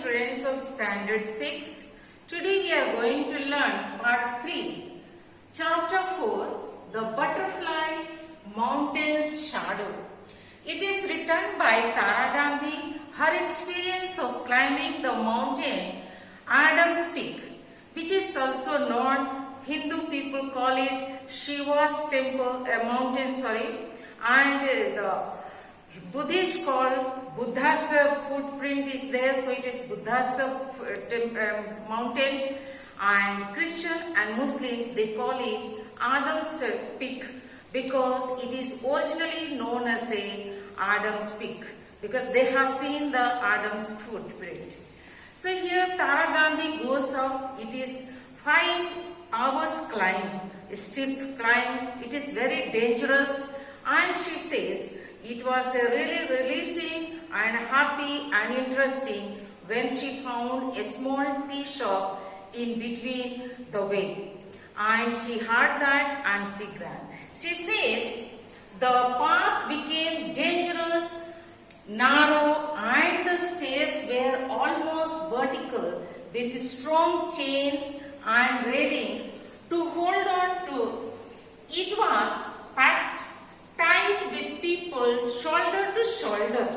students of Standard 6. Today we are going to learn Part 3, Chapter 4, The Butterfly Mountain's Shadow. It is written by Tara Gandhi, her experience of climbing the mountain Adam's Peak, which is also known, Hindu people call it Shiva's temple, mountain, and the Buddhist call Buddha's footprint is there, so it is Buddha's mountain, and Christian and Muslims they call it Adam's Peak because it is originally known as a Adam's Peak because they have seen the Adam's footprint. So here Tara Gandhi goes up, it is 5 hours climb, a steep climb, it is very dangerous, and she says it was really releasing and happy and interesting when she found a small tea shop in between the way. And she heard that and she ran. She says the path became dangerous, narrow, and the stairs were almost vertical with strong chains and railings to hold on to. It was packed tight with people shoulder to shoulder,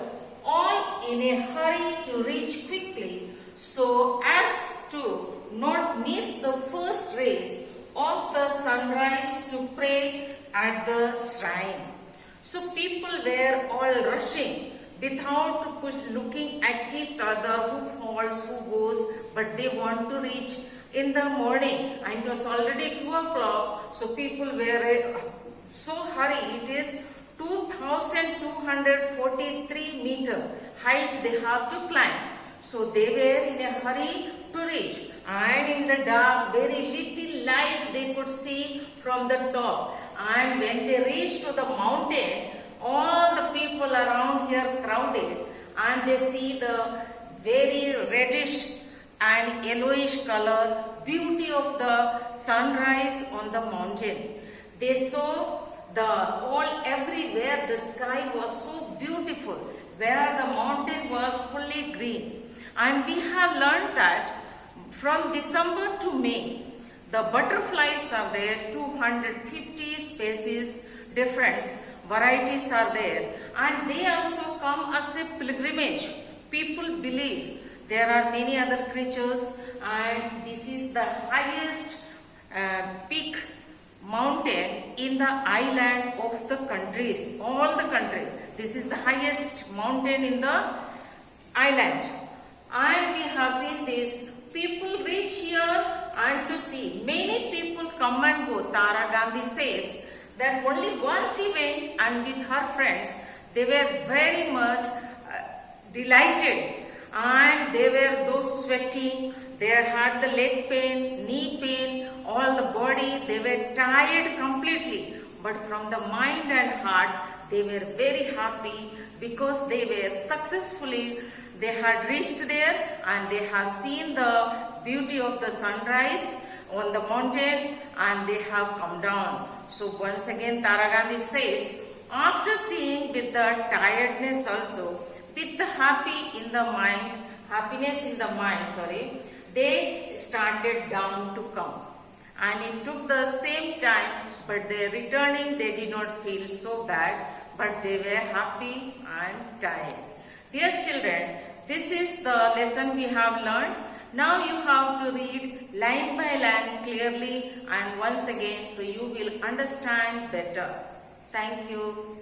all in a hurry to reach quickly so as to not miss the first rays of the sunrise to pray at the shrine. So people were all rushing without looking at each other, who falls, who goes, but they want to reach in the morning, and it was already 2 o'clock, so people were so hurry. It is 2243 meter height they have to climb. So they were in a hurry to reach, and in the dark very little light they could see from the top. And when they reached to the mountain, all the people around here crowded, and they see the very reddish and yellowish color beauty of the sunrise on the mountain. They saw everywhere the sky was so beautiful, where the mountain was fully green. And we have learned that from December to May, the butterflies are there, 250 species, different varieties are there, and they also come as a pilgrimage. People believe there are many other creatures, and this is the highest peak mountain in the island of the countries, all the countries. This is the highest mountain in the island, and we have seen this. People reach here and to see. Many people come and go. Tara Gandhi says that only once she went, and with her friends, they were very much delighted, and they were those sweating. They had the leg pain, knee pain, all the body, they were tired completely. But from the mind and heart, they were very happy because they were successfully, they had reached there and they have seen the beauty of the sunrise on the mountain and they have come down. So once again Tara Gandhi says, after seeing with the tiredness also, with the happiness in the mind, they started down to come. And it took the same time, but they returning, they did not feel so bad, but they were happy and tired. Dear children, this is the lesson we have learned. Now you have to read line by line clearly and once again so you will understand better. Thank you.